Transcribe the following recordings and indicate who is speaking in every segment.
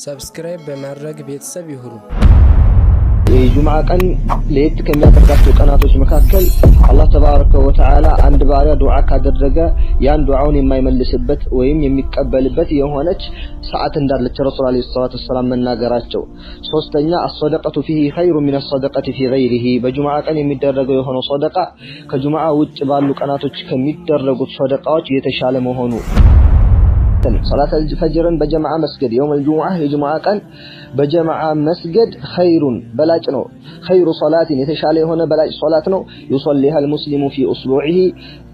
Speaker 1: ሰብስክራይብ በማድረግ ቤተሰብ ይሁኑ።
Speaker 2: የጁምዓ ቀን ለየት ከሚያደርጋቸው ቀናቶች መካከል አላህ ተባረከ ወተዓላ አንድ ባሪያ ዱዓ ካደረገ ያን ዱዓውን የማይመልስበት ወይም የሚቀበልበት የሆነች ሰዓት እንዳለች ረሱል አለይሂ ሰላቱ ወሰለም መናገራቸው። ሶስተኛ አስሰደቀቱ ፊሂ ኸይሩ ሚነ ሰደቀቲ ፊ ገይሪሂ በጁምዓ ቀን የሚደረገው የሆነው ሰደቃ ከጁምዓ ውጭ ባሉ ቀናቶች ከሚደረጉት ሰደቃዎች የተሻለ መሆኑ። صلاة الفجر بجماعة مسجد يوم الجمعة الجمعة كان بجماعة مسجد خير بلاجنو خير صلاة يتشالي هنا بلاج صلاتنا يصليها المسلم في أسبوعه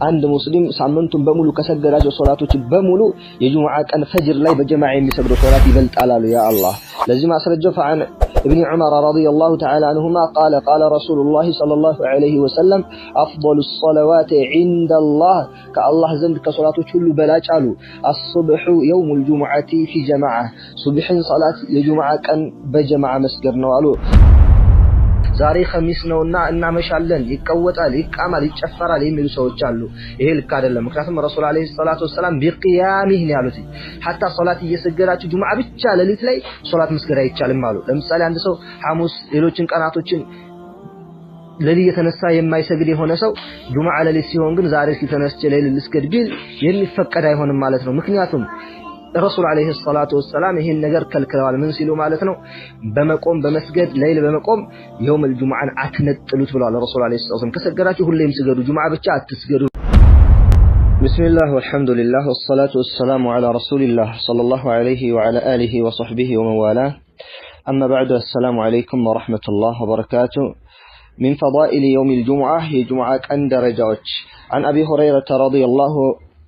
Speaker 2: عند مسلم سامنتم بمولو كسجراج صلاته بمولو يجمعة كان فجر لا بجماعة مسجد صلاة بلت على يا الله لازم أسرجف عن ابن عمر رضي الله تعالى عنهما قال رسول الله صلى الله عليه وسلم أفضل الصلوات عند الله كالله زند كصلاته كل بلاج علو الصبح يوم الجمعة في جماعة صبح صلاة الجمعة كان بجماعة مسجد نوالو ዛሬ ኸሚስ ነውና እናመሻለን ይቀወጣል ይቃማል ይጨፈራል የሚሉ ሰዎች አሉ። ይሄ ልክ አይደለም። ምክንያቱም ረሱል አለይሂ ሰላቱ ወሰለም ቢቂያሚህ ነው ያሉት። ሐታ ሶላት እየሰገዳችሁ ጁምዓ ብቻ ሌሊት ላይ ሶላት መስገድ አይቻልም አሉ። ለምሳሌ አንድ ሰው ሐሙስ ሌሎችን ቀናቶችን ሌሊት የተነሳ የማይሰግድ የሆነ ሰው ጁምዓ ሌሊት ሲሆን ግን ዛሬ ሲተነስቼ ሌሊት ልስገድ ቢል የሚፈቀድ አይሆንም ማለት ነው። ምክንያቱም ረሱል አለይሂ ሰላቱ ወሰለም ይሄን ነገር ከልክለዋል። ምን ሲሉ ማለት ነው? በመቆም በመስገድ ሌሊት በመቆም የውመል ጁምዓን አትነጥሉት ብለዋል ረሱል አለይሂ ሰላቱ ወሰለም። ከሰገዳችሁ ሁሌም ስገዱ፣ ጁምዓ ብቻ አትስገዱ። ቢስሚላህ ወልሐምዱሊላህ ወሰላቱ ወሰላሙ ዐላ ረሱሊላህ ሰለላሁ ዐለይሂ ወዐላ አሊሂ ወሰህቢሂ ወመዋላ አማ በዕዱ አሰላሙ ዐለይኩም ወረሕመቱላህ ወበረካቱ من فضائل يوم الجمعة هي جمعة كان درجات عن أبي هريرة رضي الله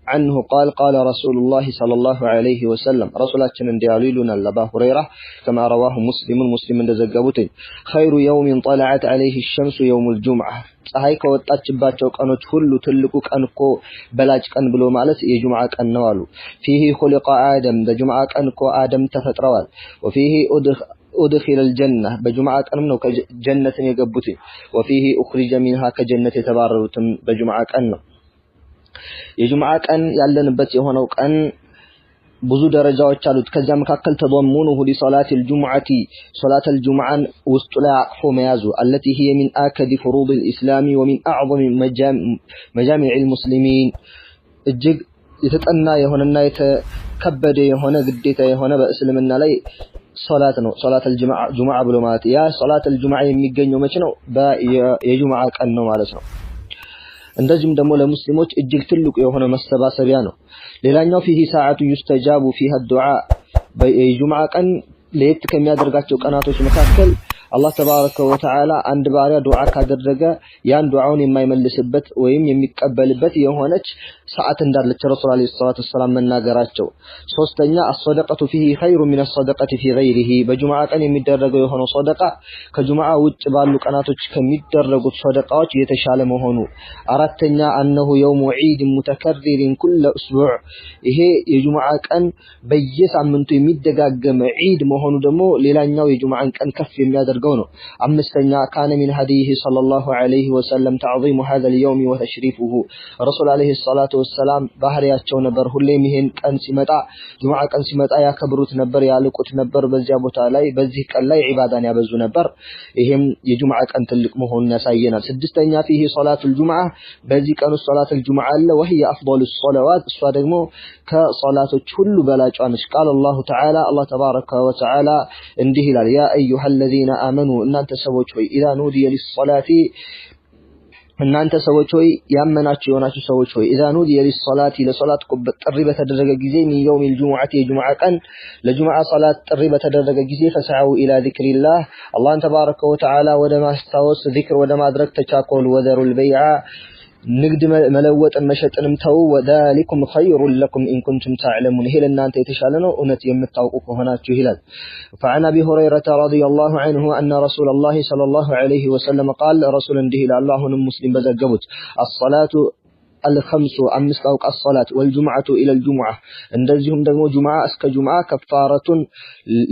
Speaker 2: عنه قال رسول الله صلى الله عليه وسلم رسولاتنا دياليلنا لأبا هريرة كما رواه مسلم دزقبوت خير يوم طلعت عليه الشمس يوم الجمعة ፀሐይ ከወጣችባቸው ቀኖች ሁሉ ትልቁ ቀን እኮ በላጭ ቀን ብሎ ማለት የጁምዓ ቀን ነው አሉ። فيه خلق آدم በጁምዓ ቀን እኮ አደም ተፈጥረዋል። وفيه أدخل الجنة بجمعة كان منه كجنة يقبته وفيه أخرج منها كجنة يتباررت بجمعة كان የጁምዓ ቀን ያለንበት የሆነው ቀን ብዙ ደረጃዎች አሉት። ከዛ መካከል ተضمنه لصلاة الجمعة صلاة الجمعة ውስጡ ላይ አቅፎ መያዙ التي هي من آكد فروض الإسلام ومن أعظم مجامع المسلمين እጅግ የተጠና የሆነና የተከበደ የሆነ ግዴታ የሆነ በእስልምና ላይ ሶላት ነው። ሶላት الجمعة ብሎ ማለት ያ ሶላት الجمعة የሚገኘው መቼ ነው? የጁምዓ ቀን ነው ማለት ነው። እንደዚህም ደግሞ ለሙስሊሞች እጅግ ትልቁ የሆነ መሰባሰቢያ ነው። ሌላኛው فيه ساعة يستجاب فيها الدعاء በጁምዓ ቀን ለየት ከሚያደርጋቸው ቀናቶች መካከል አላህ ተባረከ ወተዓላ አንድ ባሪያ ዱዓ ካደረገ ያን ዱዓውን የማይመልስበት ወይም የሚቀበልበት የሆነች ሰዓት እንዳለች ረሱል አለይሂ ሰላቱ ወሰለም መናገራቸው። ሶስተኛ አስሰደቀቱ ፊሂ ኸይሩ ሚነ ሰደቀቲ ፊ ገይሪሂ በጁምዓ ቀን የሚደረገው የሆነው ሰደቃ ከጁምዓ ውጭ ባሉ ቀናቶች ከሚደረጉት ሰደቃዎች የተሻለ መሆኑ። አራተኛ አነሁ የውሙ ዒድ ሙተከሪር ኩለ እስቡዕ ይሄ የጁምዓ ቀን በየሳምንቱ የሚደጋገም ዒድ መሆኑ ደግሞ ሌላኛው የጁምዓን ቀን ከፍ የሚያደርገው ነው። አምስተኛ ካነ ሚን ሀዲይሂ ሰለላሁ ዐለይሂ ወሰለም ተዕዚሙ ሀዛል የውም ወተሽሪፉሁ ረሱል አለይሂ ሰላቱ ወሰላም ባህሪያቸው ነበር። ሁሌም ይሄን ቀን ሲመጣ ጁምዓ ቀን ሲመጣ ያከብሩት ነበር፣ ያልቁት ነበር። በዚያ ቦታ ላይ በዚህ ቀን ላይ ዒባዳን ያበዙ ነበር። ይሄም የጁምዓ ቀን ትልቅ መሆኑን ያሳየናል። ስድስተኛ فيه صلاة الجمعة በዚህ ቀን ሶላቱል ጁምዓ አለ وهي أفضل الصلوات እሷ ደግሞ ከሶላቶች ሁሉ በላጯ ነች። قال الله تعالى الله تبارك وتعالى እንዲህ ይላል ያ أيها الذين آمنوا እናንተ ሰዎች ሆይ إذا نودي للصلاة እናንተ ሰዎች ሆይ ያመናችሁ የሆናችሁ ሰዎች ሆይ إذا نودي للصلاة ለሶላት ጥሪ በተደረገ ጊዜ من يوم الجمعة የጁምዓ ቀን ለጁምዓ ሶላት ጥሪ በተደረገ ጊዜ فسعوا إلى ذكر الله አላህን ተባረከ ወተዓላ ወደ ማስታወስ ዚክር ወደ ማድረግ ተቻኮሉ وذروا البيع ንግድ መለወጥን መሸጥንም ተው وذلكم خير لكم إن كنتم تعلمون ይሄ ለእናንተ የተሻለ ነው እውነት የምታውቁ ከሆናችሁ ይላል። فعن أبي هريرة رضي الله عنه أن رسول الله صلى الله عليه وسلم قال رسول እንዲህ ይላል አሁንም ሙስሊም በዘገቡት الصلاة الخمس أمس أوقات الصلاة والجمعة إلى الجمعة እንደዚሁም ደግሞ ጁምዓ እስከ ጁምዓ ከፋረቱን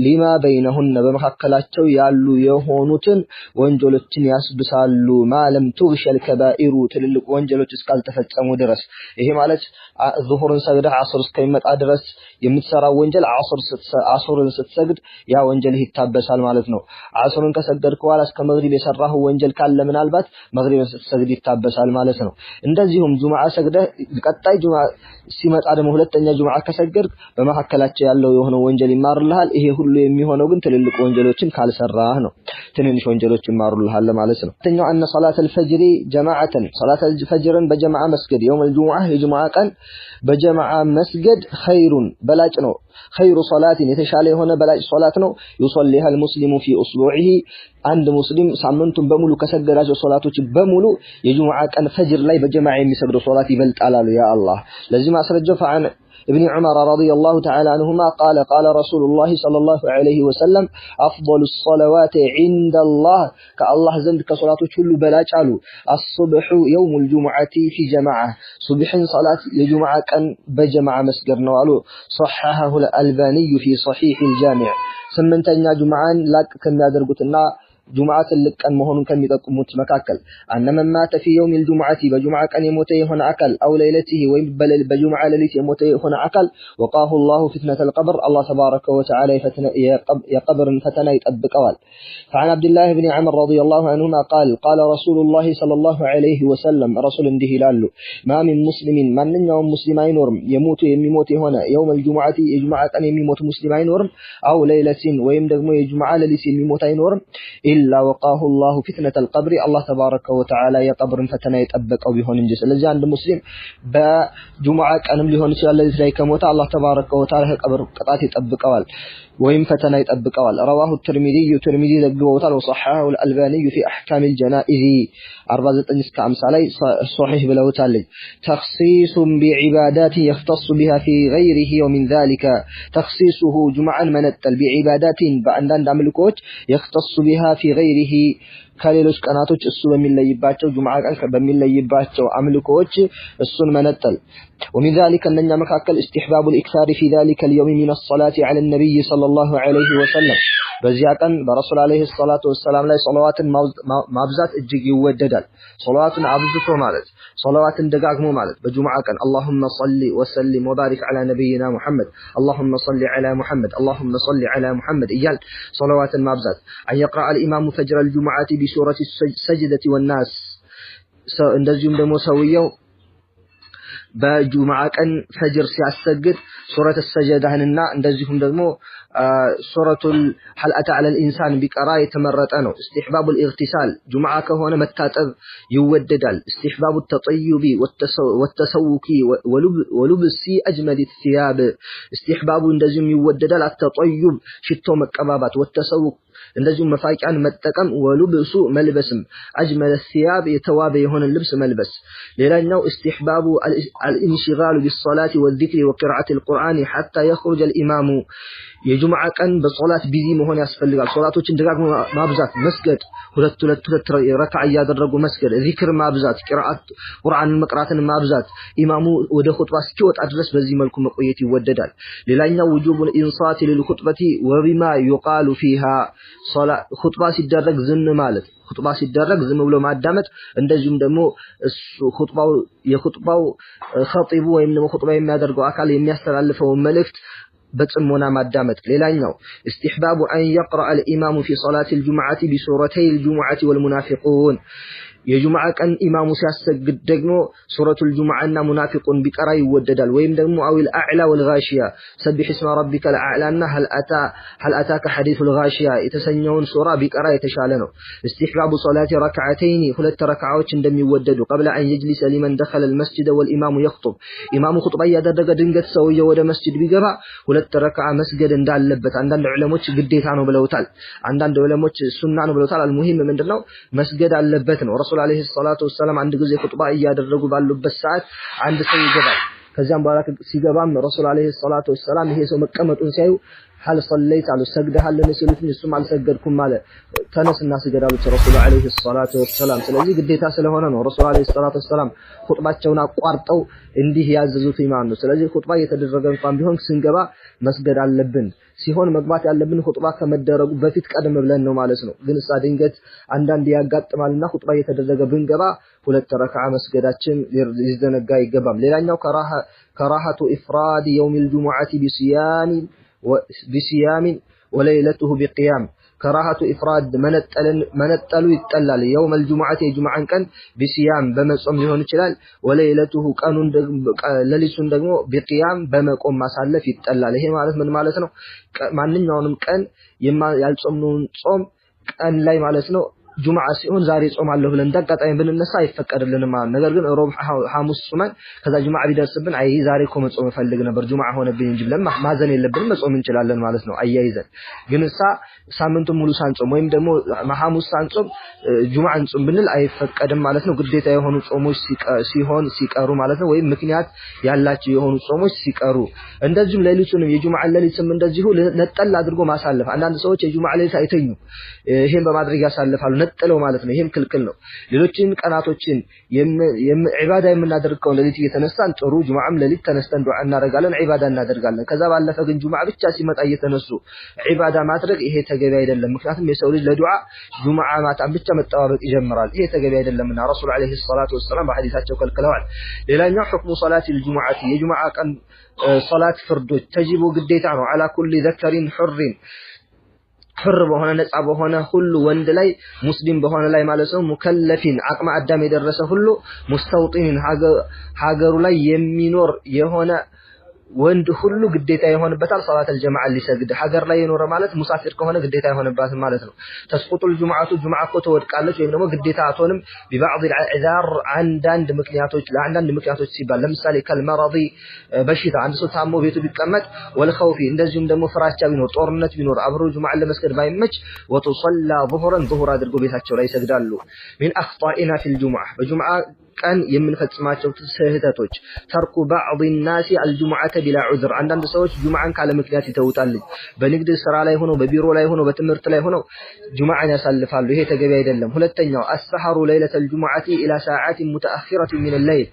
Speaker 2: لما بينهن በመካከላቸው ያሉ የሆኑትን ወንጀሎችን ያስብሳሉ ማለም ትግሸል ከባኢሩ ትልልቅ ወንጀሎች እስካልተፈጸሙ ድረስ ይሄ ማለት ዙሁርን ሰግደህ ዓስር እስከሚመጣ ድረስ የምትሰራው ወንጀል ዓስርን ስትሰግድ ያ ወንጀል ይታበሳል ማለት ነው ዓስርን ከሰገድክ በኋላ እስከ መግሪብ የሰራው ወንጀል ካለ ምናልባት መግሪብን ስትሰግድ ይታበሳል ማለት ነው እንደዚሁም ጁምዓ ሰግደህ ቀጣይ ጁምዓ ሲመጣ ደግሞ ሁለተኛ ጁምዓ ከሰገድክ በመካከላቸው ያለው የሆነ ወንጀል ይማርልሃል ይሄ ሁሉ የሚሆነው ግን ትልልቅ ወንጀሎችን ካልሰራህ ነው ትንንሽ ወንጀሎች ይማሩልሃል ማለት ነው ተኛው አነ ሶላት الفجر جماعه صلاه الفجر በጀማዓ መስገድ يوم الجمعه የጁምዓ ቀን በጀማዓ መስገድ خيرun በላጭ ነው خير صلاه የተሻለ የሆነ በላጭ ሶላት ነው يصليها المسلم في اسبوعه አንድ ሙስሊም ሳምንቱን በሙሉ ከሰገዳቸው ሶላቶች በሙሉ የጁምዓ ቀን ፈጅር ላይ በጀማዓ የሚሰግደው ሶላት ይበልጣል አሉ ያ አላህ ለዚህ ማስረጃው ፈአን ابن عمر رضي الله تعالى عنهما قال رسول الله صلى الله عليه وسلم أفضل الصلوات عند الله كالله زند كصلاته كل بلاج علو الصبح يوم الجمعة في جماعة صبح صلاة الجمعة كان بجماعة مسجرنا علو صححه الألباني في صحيح الجامع سمنتنا جمعان لك كم يدرقتنا جمعة لك أن مهون كم يتقمت مكاكل أن من مات في يوم الجمعة بجمعة أن يموتي هنا أكل أو ليلته ويبل بجمعة ليلته يموتي هنا أكل وقاه الله فتنة القبر الله تبارك وتعالى يا قبر فتنة يتأبك أول فعن عبد الله بن عمر رضي الله عنهما قال رسول الله صلى الله عليه وسلم رسول انده لالو ما من مسلم من يوم مسلمين ورم يموت هنا يوم الجمعة يجمعة أن يموت مسلمين ورم أو ليلة ويمدغم يجمعة ليلة يموتين ورم إلا وقاه الله فتنة القبر الله تبارك وتعالى يقبر فتنة يتأبك أو بيهون انجس الذي عند مسلم بجمعة أنم لهون سؤال الذي لا يكموت الله تبارك وتعالى يقبر قطعة يتأبك أول وإن فتنة يتأبك أول رواه الترمذي ذكره وصححه الألباني في أحكام الجنائز 4 عليه صحيح بلو تعالي تخصيص بعبادات يختص بها في غيره ومن ذلك تخصيصه جمعا منتل بعبادات بأندان دعملكوش يختص بها في غيره ከሌሎች ቀናቶች እሱ በሚለይባቸው ጁምዓ ቀን በሚለይባቸው አምልኮዎች እሱን መነጠል ومن ذلك أننا مكاكل استحباب الإكثار في ذلك اليوم من الصلاة على النبي صلى الله عليه وسلم بزيادا برسول عليه الصلاة والسلام لا صلوات مابزات اجيك يوددال صلوات عبزته مالت صلوات دقاقمو مالت بجمعة كان اللهم صل وسلم وبارك على نبينا محمد اللهم صل على محمد اللهم صل على محمد إيال صلوات مابزات أن يقرأ الإمام فجر الجمعة بسورة السجدة والناس እንደዚሁም ደግሞ ሰውየው በጁምዓ ቀን ፈጅር ሲያሰግድ ሱረተ ሰጀዳህንና እንደዚሁም ደግሞ ሱረቱል ሀል አታ ዐለል ኢንሳን ቢቀራ የተመረጠ ነው استحباب الاغتسال ጁምዓ ከሆነ መታጠብ ይወደዳል استحباب التطيب والتسوق ولبس اجمل الثياب استحباب እንደዚሁም ይወደዳል التطيب ሽቶ መቀባባት والتسوق እንደዚሁም መፋቂያን መጠቀም ወሉብሱ መልበስም አጅመለ الثياب የተዋበ የሆነ ልብስ መልበስ ሌላኛው استحباب الانشغال بالصلاة والذكر وقراءة القرآن حتى يخرج الإمام የጁምዓ ቀን በሶላት ቢዚ መሆን ያስፈልጋል ሶላቶችን ደጋግሞ ማብዛት መስገድ ሁለት ረካዓ ያደረጉ መስገድ ዚክር ማብዛት ቂራአት ቁርአን መቅራትን ማብዛት ኢማሙ ወደ ኹጥባ እስኪወጣ ድረስ በዚህ መልኩ መቆየት ይወደዳል ሌላኛው ውጁቡል ኢንሳት ለልኹጥበቲ ወቢማ ይቃሉ فيها ሶላት ኹጥባ ሲደረግ ዝም ማለት ኹጥባ ሲደረግ ዝም ብሎ ማዳመጥ እንደዚሁም ደግሞ የኹጥባው ኸጢቡ ወይም ደግሞ ኹጥባ የሚያደርገው አካል የሚያስተላልፈው መልእክት بتصمونا مادامت ليلانيو استحباب أن يقرأ الإمام في صلاة الجمعة بسورتي الجمعة والمنافقون የጁምዓ ቀን ኢማሙ ሲያሰግድ ደግሞ ሱረቱል ጁምዓና ሙናፊቁን ቢቀራ ይወደዳል ወይም ደግሞ አውል አዕላ ወልጋሺያ ሰብህ እስመ ረቢከል አዕላና ሀል አታከ ሐዲሱል ጋሺያ የተሰኘውን ሱራ ቢቀራ የተሻለ ነው استحباب صلاة ركعتين ሁለት ረካዓዎች እንደሚወደዱ قبل أن يجلس لمن دخل المسجد والإمام يخطب ኢማሙ ኹጥባ ያደረገ ድንገት ሰውየው ወደ መስጂድ ቢገባ ሁለት ረካዓ መስገድ እንዳለበት አንዳንድ ዑለሞች ግዴታ ነው ብለውታል አንዳንድ ዑለሞች ሱና ነው ብለውታል አልሙሂም ምንድነው መስገድ አለበት ነው ረሱል አለይሂ ሰላቱ ወሰለም አንድ ጊዜ ኹጥባ ያደረጉ ባሉበት ሰዓት አንድ ሰው ይገባል ከዚያም በኋላ ሲገባም ረሱል አለይሂ ሰላቱ ወሰለም ይሄ ሰው መቀመጡን ሲያዩ هل صليت على سجده هل نسلتني ثم على سجدكم مال تنس الناس جدالو رسول عليه الصلاه والسلام ስለዚህ ግዴታ ስለሆነ ነው ረሱል አለይሂ ሰላቱ ወሰለም ኹጥባቸውን አቋርጠው እንዲህ ያዘዙት ኢማን ነው ስለዚህ ኹጥባ እየተደረገ እንኳን ቢሆን ስንገባ መስገድ አለብን ሲሆን መግባት ያለብን ኹጥባ ከመደረጉ በፊት ቀደም ብለን ነው ማለት ነው ግን እሳ ድንገት አንዳንድ ያጋጥማልና ኹጥባ እየተደረገ ብንገባ ሁለት ረካዓ መስገዳችን ሊዘነጋ ይገባም ሌላኛው ከራሃቱ ኢፍራድ يوم الجمعه بصيام وليلته بقيام كراهه افراد منطلو يطلال يوم الجمعه የጁምዓን ቀን بصيام በመጾም ሊሆን ይችላል وليلته ቀኑን ለሊቱን ደግሞ بقيام በመቆም ማሳለፍ ይጠላል ይሄ ማለት ምን ማለት ነው ማንኛውንም ቀን ያልጾምነውን ጾም ቀን ላይ ማለት ነው ጁምዓ ሲሆን ዛሬ ጾማለሁ ብለን እንዳጋጣሚ ብንነሳ አይፈቀድልንም ማለት ነገር ግን ሮብ ሐሙስ ጾመን ከዛ ጁምዓ ቢደርስብን አይ ዛሬ እኮ መጾም ፈልግ ነበር ጁምዓ ሆነብኝ እንጂ ብለን ማዘን የለብንም መጾም እንችላለን ማለት ነው አያይዘን ግን እሳ ሳምንቱን ሙሉ ሳንጾም ወይም ደግሞ ሐሙስ ሳንጾም ጁምዓን ጾም ብንል አይፈቀድም ማለት ነው ግዴታ የሆኑ ጾሞች ሲቀሩ ማለት ነው ወይም ምክንያት ያላቸው የሆኑ ጾሞች ሲቀሩ እንደዚሁም ሌሊቱንም የጁምዓ ሌሊትም እንደዚሁ ነጠል አድርጎ ማሳለፍ አንዳንድ ሰዎች የጁምዓ ሌሊት አይተኙ ይሄን በማድረግ ያሳልፋሉ ነጥለው ማለት ነው ይሄም ክልክል ነው ሌሎችን ቀናቶችን ኢባዳ የምናደርገው ሌሊት እየተነሳን ጥሩ ጁምዓም ሌሊት ተነስተን ዱዓ እናደርጋለን ኢባዳ እናደርጋለን ከዛ ባለፈ ግን ጁምዓ ብቻ ሲመጣ እየተነሱ ኢባዳ ማድረግ ይሄ ተገቢ አይደለም ምክንያቱም የሰው ልጅ ለዱዓ ጁምዓ ማታን ብቻ መጣባበቅ ይጀምራል ይሄ ተገቢ አይደለምና ረሱል አለይሂ ሰላቱ ወሰለም በሐዲሳቸው ከልክለዋል ሌላኛው ሁክሙ ሶላት الجمعه የጁምዓ ቀን ሶላት ፍርዶች ተጂቡ ግዴታ ነው على كل ذكر حر በሆነ ነፃ በሆነ ሁሉ ወንድ ላይ ሙስሊም በሆነ ላይ ማለት ነው ሙከለፊን አቅመ አዳም የደረሰ ሁሉ ሙስተውጢን ሀገሩ ላይ የሚኖር የሆነ ወንድ ሁሉ ግዴታ ይሆንበታል ሶላት الجماعه ሊሰግድ ሀገር ላይ የኖረ ማለት ሙሳፊር ከሆነ ግዴታ ይሆንበት ማለት ነው ተስቁጡል ጁምዓቱ ጁምዓ እኮ ተወድቃለች ወይም ደግሞ ግዴታ አትሆንም ببعض الاعذار አንዳንድ ምክንያቶች ሲባል ለምሳሌ ከልመረዲ በሽታ አንድ ሰው ታሞ ቤቱ ቢቀመጥ ወልኸውፊ እንደዚሁም ደግሞ ፍራቻ ቢኖር ጦርነት ቢኖር አብሮ ጁምዓ ለመስገድ ባይመች ወتصلى ظهرا ظهر አድርጎ ቤታቸው ላይ ይሰግዳሉ من اخطائنا في الجمعه በጁምዓ ቀን የምንፈጽማቸው ስህተቶች ተርኩ بعض الناس الجمعه بلا عذر አንዳንድ ሰዎች ጁምዓን ካለ ምክንያት ይተውታል በንግድ ስራ ላይ ሆኖ በቢሮ ላይ ሆኖ በትምህርት ላይ ሆኖ ጁምዓን ያሳልፋሉ ይሄ ተገቢ አይደለም ሁለተኛው السحر ليله الجمعه الى ساعات متاخره من الليل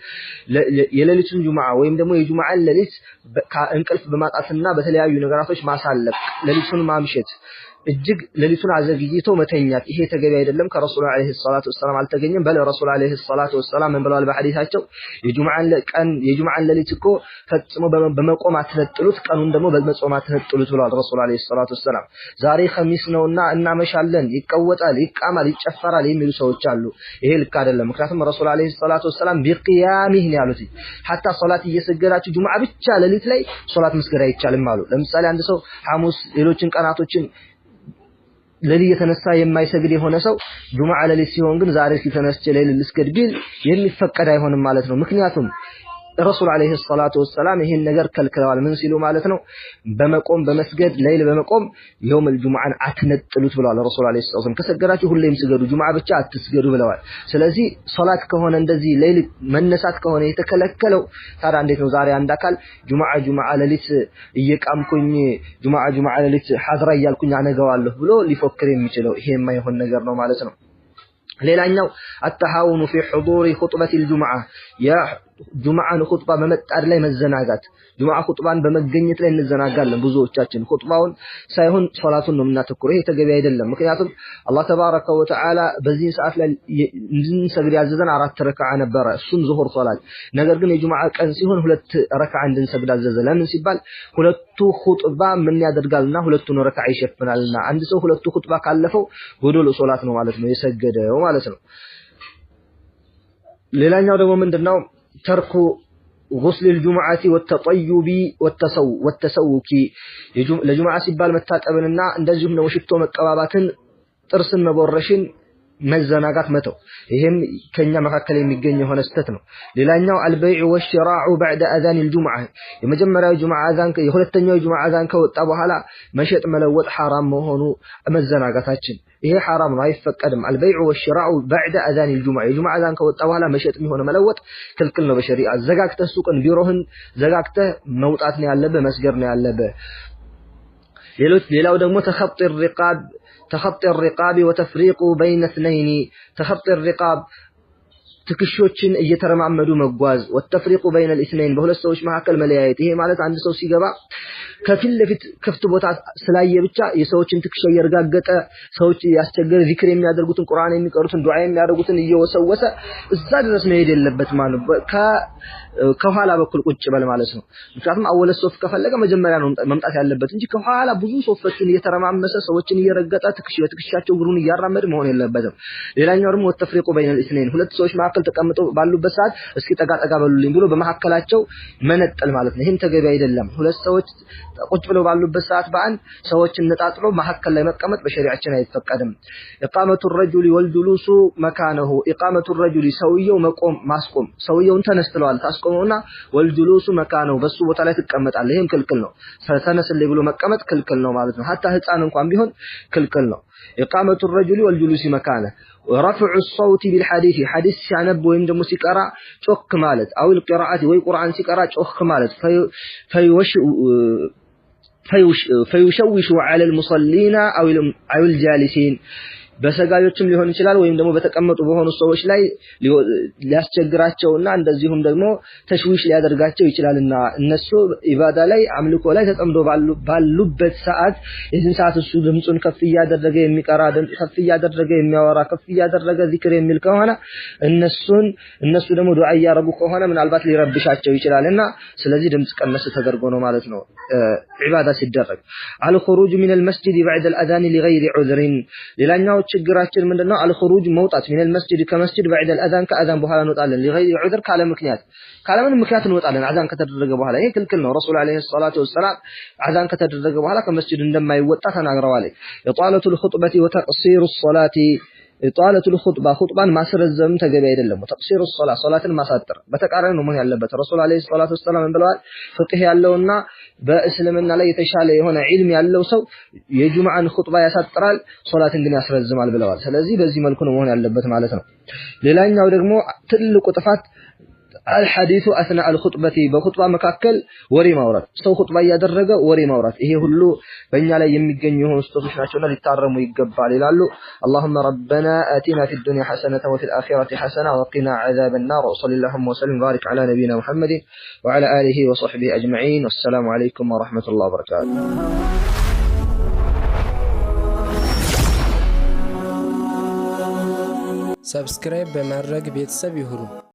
Speaker 2: የሌሊቱን ጁምዓ ወይም ደግሞ የጁምዓን ሌሊት እንቅልፍ በማጣትና በተለያዩ ነገራቶች ማሳለፍ ሌሊቱን ማምሸት እጅግ ሌሊቱን አዘግይቶ መተኛት ይሄ ተገቢ አይደለም ከረሱል አለይሂ ሰላቱ ወሰለም አልተገኘም በለ ረሱል አለይሂ ሰላቱ ወሰለም ምን ብለዋል በሐዲሳቸው የጁምዓን ሌሊት እኮ ፈጽሞ በመቆም አትነጥሉት ቀኑን ደግሞ በመጾም አትነጥሉት ብለዋል ረሱል አለይሂ ሰላቱ ወሰለም ዛሬ ኸሚስ ነውና እናመሻለን ይቀወጣል ይቃማል ይጨፈራል የሚሉ ሰዎች አሉ ይሄ ልክ አይደለም ምክንያቱም ረሱል አለይሂ ሰላቱ ወሰለም ቢቂያሚህ ነው ያሉት hatta ሶላት እየሰገዳችሁ ጁምዓ ብቻ ሌሊት ላይ ሶላት መስገድ አይቻልም አሉ ለምሳሌ አንድ ሰው ሐሙስ ሌሎችን ቀናቶችን ለሊ የተነሳ የማይሰግድ የሆነ ሰው ጁምዓ ለሊ ሲሆን ግን ዛሬ ሲተነስቸ ለሊ ልስገድ ቢል የሚፈቀድ አይሆንም ማለት ነው ምክንያቱም ረሱል አለይሂ ሰላቱ ወሰለም ይሄን ነገር ከልክለዋል ምን ሲሉ ማለት ነው በመቆም በመስገድ ሌሊት በመቆም يوم الجمعه አትነጥሉት ብለዋል ረሱል አለይሂ ሰላቱ ወሰለም ከሰገዳችሁ ሁሌም ስገዱ ጁምዓ ብቻ አትስገዱ ብለዋል ስለዚህ ሶላት ከሆነ እንደዚህ ሌሊት መነሳት ከሆነ የተከለከለው ታዲያ እንዴት ነው ዛሬ አንድ አካል ጁምዓ ሌሊት እየቃምኩኝ ጁምዓ ሌሊት ሐድራ ያልኩኝ አነጋዋለሁ ብሎ ሊፎክር የሚችለው ይሄ የማይሆን ነገር ነው ማለት ነው ሌላኛው التهاون في حضور خطبه الجمعه يا ጁምዓን ኹጥባ በመጣድ ላይ መዘናጋት ጁምዓ ኹጥባን በመገኘት ላይ እንዘናጋለን ብዙዎቻችን ኹጥባውን ሳይሆን ሶላቱን ነው የምናተኩረው ይሄ ተገቢ አይደለም ምክንያቱም አላህ ተባረከ ወተዓላ በዚህ ሰዓት ላይ እንድንሰግድ ያዘዘን 4 ረካዓ ነበረ እሱም ዙሁር ሶላት ነገር ግን የጁምዓ ቀን ሲሆን 2 ረካዓ እንድንሰግድ አዘዘ ለምን ሲባል ሁለቱ ኹጥባ ምን ያደርጋልና ሁለቱን ረካዓ ይሸፍናልና አንድ ሰው ሁለቱ ኹጥባ ካለፈው ጎዶሎ ሶላት ነው ማለት ነው የሰገደው ማለት ነው ሌላኛው ደግሞ ምንድነው ترك غسل الجمعه والتطيب والتسوك ለጁምዓ ሲባል መታጠብንና እንደዚሁም ነው ሽቶ መቀባባትን ጥርስን መቦረሽን መዘናጋት መተው ይሄም ከኛ መካከል የሚገኝ የሆነ ስተት ነው ሌላኛው البيع والشراء بعد اذان الجمعه የመጀመሪያው ጁምዓ አዛን የሁለተኛው ጁምዓ አዛን ከወጣ በኋላ መሸጥ መለወጥ حرام መሆኑ መዘናጋታችን ይሄ حرام ነው አይፈቀድም البيع والشراء بعد اذان الجمعه የጁምዓ አዛን ከወጣ በኋላ መሸጥ የሚሆነ መለወጥ ክልክል ነው በሸሪዓ ዘጋግተህ ሱቅን ቢሮህን ዘጋግተህ መውጣት ነው ያለበት መስገር ነው ያለበት ሌላው ደግሞ ተخطي الرقاب وتفريق بين اثنين تخطي الرقاب ትክሾችን እየተረማመዱ መጓዝ والتفريق بين الاثنين በሁለት ሰዎች መካከል መለያየት ይሄ ማለት አንድ ሰው ሲገባ ከፊት ለፊት ክፍት ቦታ ስላየ ብቻ የሰዎችን ትክሻ እየረጋገጠ ሰዎች ያስቸገረ ዚክር የሚያደርጉትን ቁርአን የሚቀሩትን ዱዓ የሚያደርጉትን እየወሰወሰ እዛ ድረስ መሄድ የለበት ማለት ከኋላ በኩል ቁጭ በል ማለት ነው ምክንያቱም አወለ ሶፍ ከፈለገ መጀመሪያ ነው መምጣት ያለበት እንጂ ከኋላ ብዙ ሶፎችን እየተረማመሰ ሰዎችን እየረገጠ ትክሻቸው ግሩን እያራመደ መሆን የለበትም ሌላኛው ደግሞ ወተፍሪቁ በይነ الاثنين ሁለት ሰዎች መካከል ተቀምጠው ባሉበት ሰዓት እስኪ ጠጋ በሉልኝ ብሎ በመሐከላቸው መነጠል ማለት ነው ይሄም ተገቢ አይደለም ሁለት ሰዎች ቁጭ ብለው ባሉበት ሰዓት በአንድ ሰዎችን ነጣጥሎ መሐከል ላይ መቀመጥ በሸሪዓችን አይፈቀድም ኢቃመቱ الرجل والجلوس مكانه ኢቃመቱ الرجل ሰውየው መቆም ማስቆም ሰውየውን ተነስተዋል ታስቆመውና والجلوس مكانه በሱ ቦታ ላይ ትቀመጣለህ ይሄም ክልክል ነው ተነስልኝ ብሎ መቀመጥ ክልክል ነው ማለት ነው hatta ህፃን እንኳን ቢሆን ክልክል ነው ኢቃመቱ الرجل والجلوس مكانه ورفع الصوت بالحديث حديث ሲያነብ ወይም ደግሞ ሲቀራ ጮክ ማለት او القراءه ወይ ቁርአን ሲቀራ ጮክ ማለት فيشوش على المصلين او الجالسين በሰጋጆችም ሊሆን ይችላል ወይም ደግሞ በተቀመጡ በሆኑ ሰዎች ላይ ሊያስቸግራቸውና እንደዚሁም ደግሞ ተሽዊሽ ሊያደርጋቸው ይችላልና እነሱ ኢባዳ ላይ አምልኮ ላይ ተጠምዶ ባሉበት ሰዓት የዚህ ሰዓት እሱ ድምጹን ከፍ ያደረገ የሚቀራ ድምጽ ከፍ ያደረገ የሚያወራ ከፍ ያደረገ ዚክር የሚል ከሆነ እነሱ ደግሞ ዱዓ ያረጉ ከሆነ ምናልባት ሊረብሻቸው ይችላልና ስለዚህ ድምጽ ቀነስ ተደርጎ ነው ማለት ነው ኢባዳ ሲደረግ الخروج من المسجد بعد الاذان لغير عذر ሌላኛው ችግራችን ምንድነው الخروج መውጣት من المسجد كمسجد بعد الاذان كاذان በኋላ እንወጣለን لغير عذر ካለ ምክንያት እንወጣለን አዛን ከተደረገ በኋላ ይሄ ክልክል ነው ረሱል አለይሂ ሰላቱ ወሰለም አዛን ከተደረገ በኋላ ከመስጂድ እንደማይወጣ ተናግረዋል ኢጣለቱ الخطبه وتقصير الصلاه ኢጣለቱ الخطبه خطባን ማስረዘም ተገቢ አይደለም وتقصير الصلاه ሶላትን ማሳጠር በተቃራኒ ነው መሆን ያለበት ረሱል አለይሂ ሰላቱ ወሰለም ብለዋል ፍቅህ ያለውና በእስልምና ላይ የተሻለ የሆነ ዒልም ያለው ሰው የጁምዓን ኹጥባ ያሳጥራል ሶላትን ግን ያስረዝማል ብለዋል ስለዚህ በዚህ መልኩ ነው መሆን ያለበት ማለት ነው ሌላኛው ደግሞ ትልቁ ጥፋት الحديث اثناء الخطبه በኹጥባ መካከል ወሬ ማውራት ሰው ኹጥባ ያደረገ ወሬ ማውራት ይሄ ሁሉ በእኛ ላይ የሚገኙ የሆኑ ስቶች ናቸውና ሊታረሙ ይገባል ይላሉ اللهم ربنا آتنا في الدنيا حسنة وفي الآخرة حسنة وقنا عذاب النار وصلى اللهم وسلم وبارك على نبينا محمد وعلى آله وصحبه أجمعين والسلام عليكم ورحمة الله وبركاته
Speaker 1: سبسكرايب በማድረግ ቤተሰብ ይሁኑ